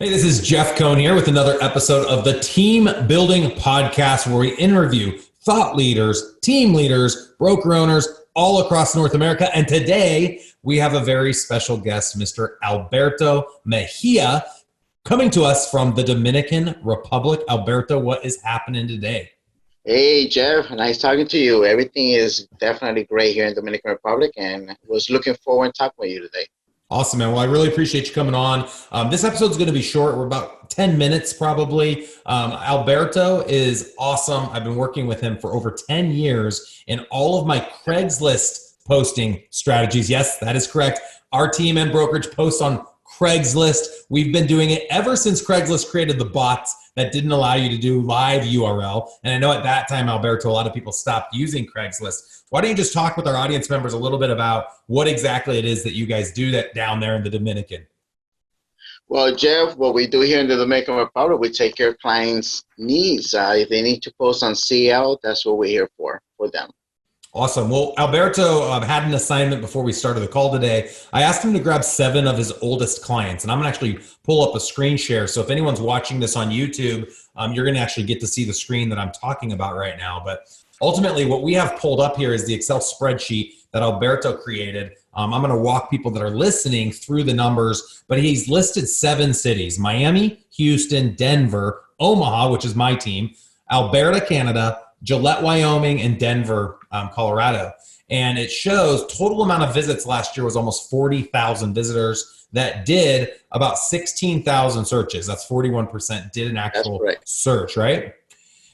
Hey, this is Jeff Cohn here with another episode of the Team Building Podcast, where we interview thought leaders, team leaders, broker owners all across North America. And today we have a very special guest, Mr. Alberto Mejia, coming to us from the Dominican Republic. Alberto, what is happening today? Hey, Jeff, nice talking to you. Everything is definitely great here in Dominican Republic, and was looking forward to talking with you today. Awesome, man. Well, I really appreciate you coming on. This episode is going to be short. We're about 10 minutes probably. Alberto is awesome. I've been working with him for over 10 years in all of my Craigslist posting strategies. Yes, that is correct. Our team and brokerage posts on Craigslist. We've been doing it ever since Craigslist created the bots that didn't allow you to do live URL. And I know at that time, Alberto, a lot of people stopped using Craigslist. Why don't you just talk with our audience members a little bit about what exactly it is that you guys do that down there in the Dominican? Well, Jeff, what we do here in the Dominican Republic, we take care of clients' needs. If they need to post on CL, that's what we're here for them. Awesome. Well, Alberto had an assignment before we started the call today. I asked him to grab 7 of his oldest clients, and I'm going to actually pull up a screen share. So if anyone's watching this on YouTube, you're going to actually get to see the screen that I'm talking about right now. But ultimately, what we have pulled up here is the Excel spreadsheet that Alberto created. I'm going to walk people that are listening through the numbers, but he's listed 7 cities: Miami, Houston, Denver, Omaha, which is my team, Alberta, Canada, Gillette, Wyoming, and Denver, Colorado. And it shows total amount of visits last year was almost 40,000 visitors that did about 16,000 searches. That's 41% did an actual search, right?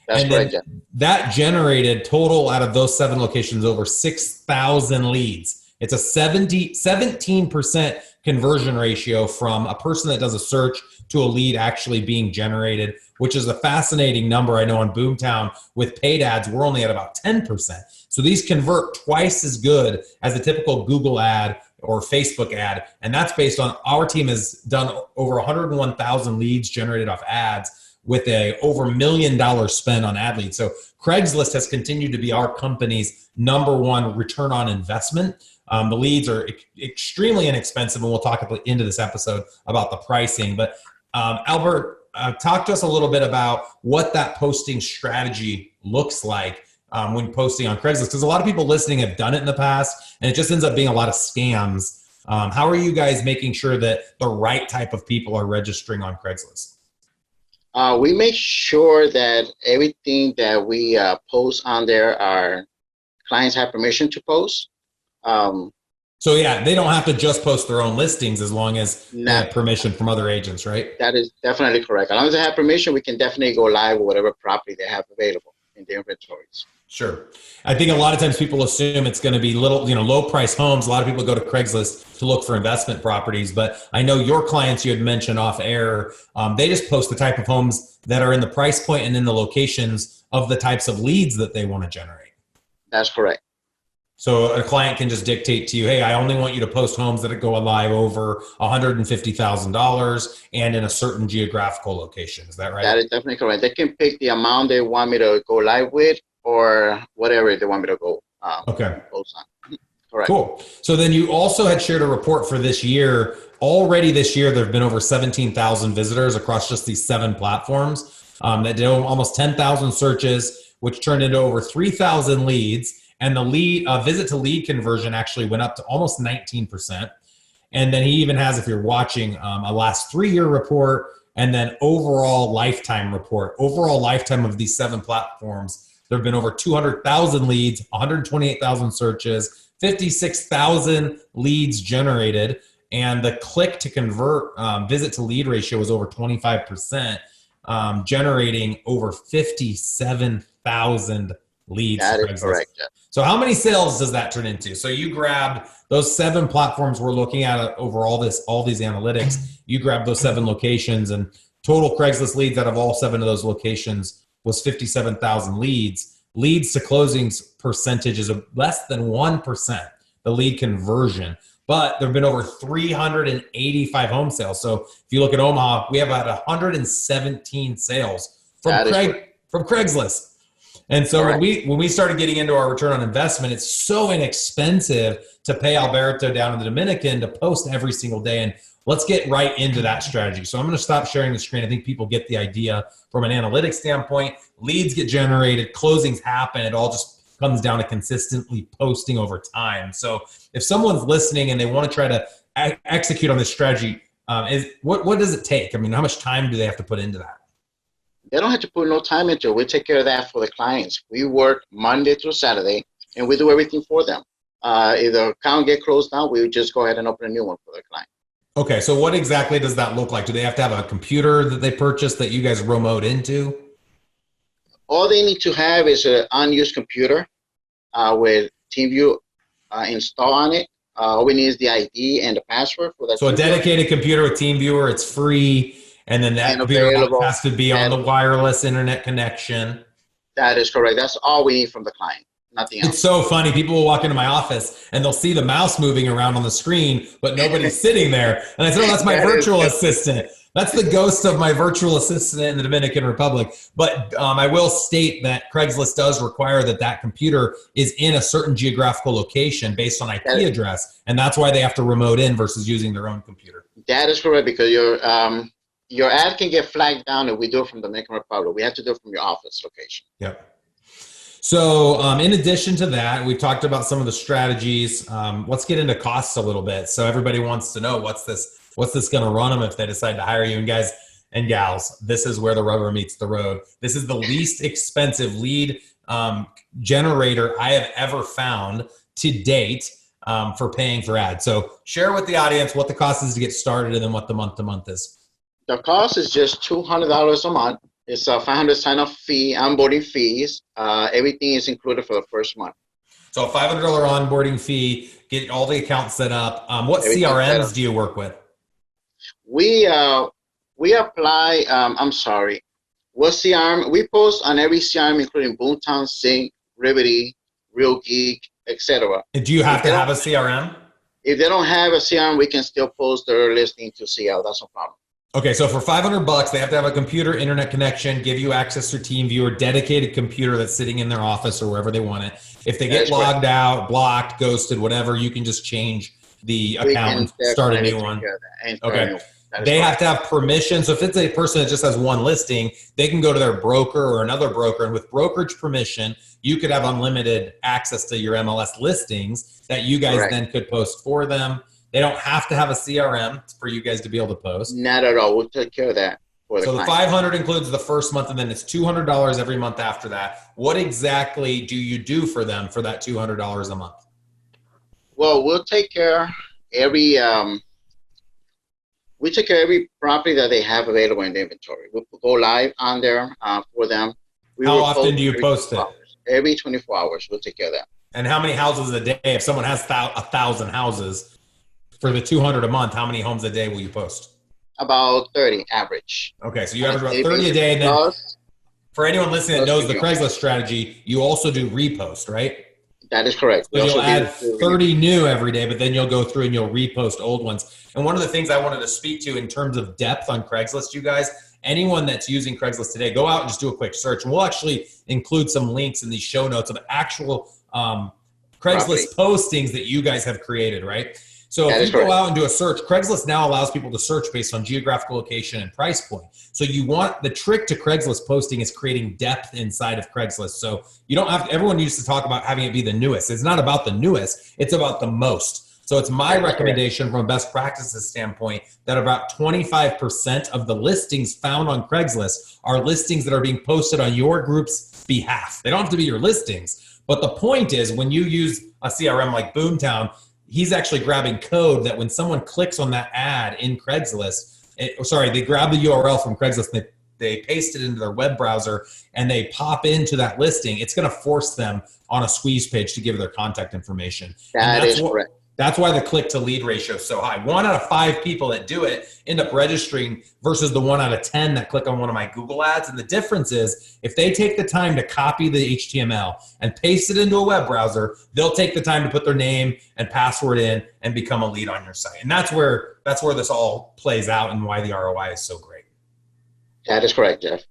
That's correct, Jeff. That generated total out of those 7 locations over 6,000 leads. It's a 17% conversion ratio from a person that does a search to a lead actually being generated, which is a fascinating number. I know in Boomtown with paid ads, we're only at about 10%. So these convert twice as good as a typical Google ad or Facebook ad. And that's based on our team has done over 101,000 leads generated off ads with a over $1 million spend on ad leads. So Craigslist has continued to be our company's #1 return on investment. The leads are extremely inexpensive, and we'll talk at the end of this episode about the pricing. But Albert, talk to us a little bit about what that posting strategy looks like when posting on Craigslist, because a lot of people listening have done it in the past, and it just ends up being a lot of scams. How are you guys making sure that the right type of people are registering on Craigslist? We make sure that everything that we post on there, our clients have permission to post. So yeah, they don't have to just post their own listings as long as they have permission from other agents, right? That is definitely correct. As long as they have permission, we can definitely go live with whatever property they have available in their inventories. Sure. I think a lot of times people assume it's going to be low price homes. A lot of people go to Craigslist to look for investment properties, but I know your clients you had mentioned off air, they just post the type of homes that are in the price point and in the locations of the types of leads that they want to generate. That's correct. So a client can just dictate to you, hey, I only want you to post homes that go live over $150,000 and in a certain geographical location. Is that right? That is definitely correct. They can pick the amount they want me to go live with or whatever they want me to go post on. Correct. Cool. So then you also had shared a report for this year. Already this year, there have been over 17,000 visitors across just these 7 platforms that did almost 10,000 searches, which turned into over 3,000 leads. And the lead visit to lead conversion actually went up to almost 19%. And then he even has, if you're watching, a last 3-year report and then overall lifetime report. Overall lifetime of these 7 platforms, there have been over 200,000 leads, 128,000 searches, 56,000 leads generated. And the click to convert visit to lead ratio was over 25%, generating over 57,000 leads. That is correct. Yeah. So how many sales does that turn into? So you grabbed those 7 platforms we're looking at over all these analytics. You grabbed those 7 locations, and total Craigslist leads out of all 7 of those locations was 57,000 leads. Leads to closings percentage is less than 1%, the lead conversion. But there have been over 385 home sales. So if you look at Omaha, we have about 117 sales from Craigslist. And so when we started getting into our return on investment, it's so inexpensive to pay Alberto down in the Dominican to post every single day. And let's get right into that strategy. So I'm going to stop sharing the screen. I think people get the idea from an analytics standpoint. Leads get generated, closings happen. It all just comes down to consistently posting over time. So if someone's listening and they want to try to execute on this strategy, what does it take? I mean, how much time do they have to put into that? They don't have to put no time into it. We take care of that for the clients. We work Monday through Saturday, and we do everything for them. If the account get closed down, we just go ahead and open a new one for the client. Okay, so what exactly does that look like? Do they have to have a computer that they purchase that you guys remote into? All they need to have is an unused computer with TeamViewer installed on it. All we need is the ID and the password for that. So a dedicated computer with TeamViewer, it's free. And then that computer has to be on the wireless internet connection. That is correct. That's all we need from the client. Nothing else. It's so funny. People will walk into my office and they'll see the mouse moving around on the screen, but nobody's sitting there. And I said, oh, that's my virtual assistant. That's the ghost of my virtual assistant in the Dominican Republic. But I will state that Craigslist does require that computer is in a certain geographical location based on IP address. And that's why they have to remote in versus using their own computer. That is correct, because your ad can get flagged down if we do it from the Dominican Republic. We have to do it from your office location. Yep. So in addition to that, we've talked about some of the strategies. Let's get into costs a little bit. So everybody wants to know what's this going to run them if they decide to hire you. And guys and gals, this is where the rubber meets the road. This is the least expensive lead generator I have ever found to date for paying for ads. So share with the audience what the cost is to get started and then what the month-to-month is. The cost is just $200 a month. It's a $500 sign-up fee, onboarding fees. Everything is included for the first month. So a $500 onboarding fee, get all the accounts set up. What CRMs do you work with? We apply, what CRM? We post on every CRM, including Boomtown, Sync, Rivety, Real Geek, etc. And do you have to have a CRM? If they don't have a CRM, we can still post their listing to CL. That's no problem. Okay, so for $500, they have to have a computer, internet connection, give you access to TeamViewer, dedicated computer that's sitting in their office or wherever they want it. If they get logged out, blocked, ghosted, whatever, you can just change the account and start a new one. Okay. They have to have permission. So if it's a person that just has one listing, they can go to their broker or another broker. And with brokerage permission, you could have unlimited access to your MLS listings that you guys then could post for them. They don't have to have a CRM for you guys to be able to post. Not at all. We'll take care of that. So the $500 includes the first month, and then it's $200 every month after that. What exactly do you do for them for that $200 a month? Well, we'll take care every property that they have available in the inventory. We'll go live on there for them. How often do you post it? Every 24 hours. We'll take care of that. And how many houses a day? If someone has 1,000 houses, for the $200 a month, how many homes a day will you post? About 30 average. Okay, so you average about 30 a day. And then for anyone listening that knows the Craigslist strategy, you also do repost, right? That is correct. So you'll add 30 new every day, but then you'll go through and you'll repost old ones. And one of the things I wanted to speak to in terms of depth on Craigslist, you guys, anyone that's using Craigslist today, go out and just do a quick search. And we'll actually include some links in these show notes of actual Craigslist postings that you guys have created, right? So if you go out and do a search, Craigslist now allows people to search based on geographical location and price point. So you want the trick to Craigslist posting is creating depth inside of Craigslist. So you don't have to, everyone used to talk about having it be the newest. It's not about the newest, it's about the most. So it's my recommendation from a best practices standpoint that about 25% of the listings found on Craigslist are listings that are being posted on your group's behalf. They don't have to be your listings. But the point is when you use a CRM like Boomtown, he's actually grabbing code that when someone clicks on that ad in Craigslist, they grab the URL from Craigslist, they paste it into their web browser, and they pop into that listing, it's going to force them on a squeeze page to give their contact information. That's correct. That's why the click to lead ratio is so high. 1 out of 5 people that do it end up registering versus the 1 out of 10 that click on one of my Google ads. And the difference is if they take the time to copy the HTML and paste it into a web browser, they'll take the time to put their name and password in and become a lead on your site. And that's where this all plays out and why the ROI is so great. That is correct, Jeff.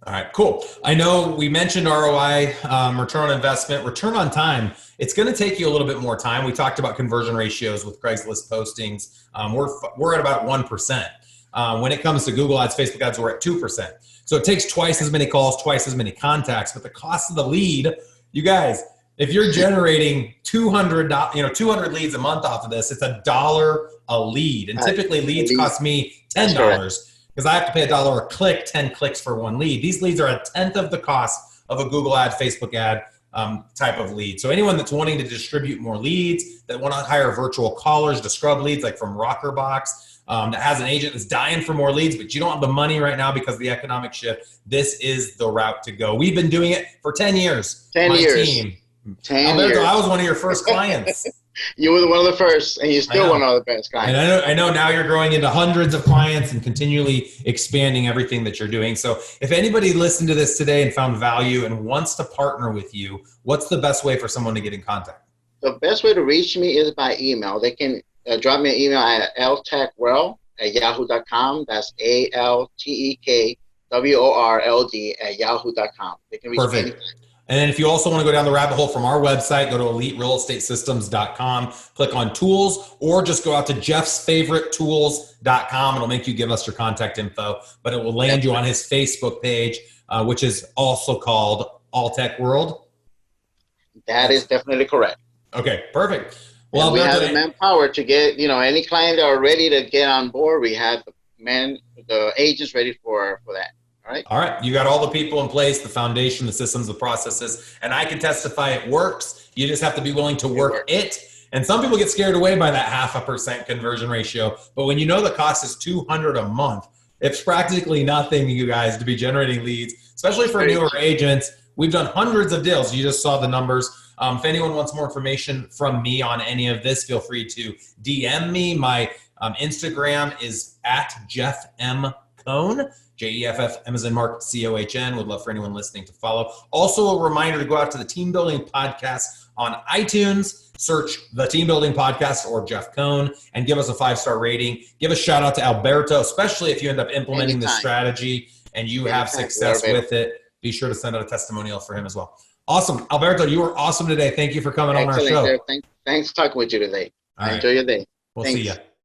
All right, cool. I know we mentioned ROI, return on investment, return on time. It's going to take you a little bit more time. We talked about conversion ratios with Craigslist postings. We're at about 1%. When it comes to Google ads, Facebook ads, we're at 2%. So it takes twice as many calls, twice as many contacts, but the cost of the lead, you guys, if you're generating 200 leads a month off of this, it's $1 a lead. And typically leads cost me $10. Because I have to pay $1 a click, 10 clicks for one lead. These leads are a tenth of the cost of a Google ad, Facebook ad type of lead. So anyone that's wanting to distribute more leads, that want to hire virtual callers to scrub leads like from Rockerbox, that has an agent that's dying for more leads, but you don't have the money right now because of the economic shift, this is the route to go. We've been doing it for 10 years. 10 My years. team. 10 Alberto, years. I was one of your first clients. You were one of the first, and you're still one of the best clients. And I know now you're growing into hundreds of clients and continually expanding everything that you're doing. So if anybody listened to this today and found value and wants to partner with you, what's the best way for someone to get in contact? The best way to reach me is by email. They can drop me an email at ltechworld@yahoo.com. That's ALTEKWORLD@yahoo.com. They can reach me anytime. And then if you also want to go down the rabbit hole from our website, go to eliterealestatesystems.com, click on tools, or just go out to jeffsfavoritetools.com. It'll make you give us your contact info, but it will land you on his Facebook page, which is also called All Tech World. That is definitely correct. Okay, perfect. Well, we have the manpower to get, any client that are ready to get on board. We have the agents ready for that. All right. You got all the people in place, the foundation, the systems, the processes, and I can testify it works. You just have to be willing to work it. And some people get scared away by that 0.5% conversion ratio. But when you know the cost is $200 a month, it's practically nothing, you guys, to be generating leads, especially for newer agents. We've done hundreds of deals. You just saw the numbers. If anyone wants more information from me on any of this, feel free to DM me. My Instagram is @JeffMCohn. JEFF, Amazon Mark, COHN. Would love for anyone listening to follow. Also, a reminder to go out to the Team Building Podcast on iTunes, search the Team Building Podcast or Jeff Cohn, and give us a 5-star rating. Give a shout out to Alberto, especially if you end up implementing this strategy and you have success with it. Be sure to send out a testimonial for him as well. Awesome. Alberto, you were awesome today. Thank you for coming on our show. Thanks for talking with you today. Enjoy your day. We'll see you.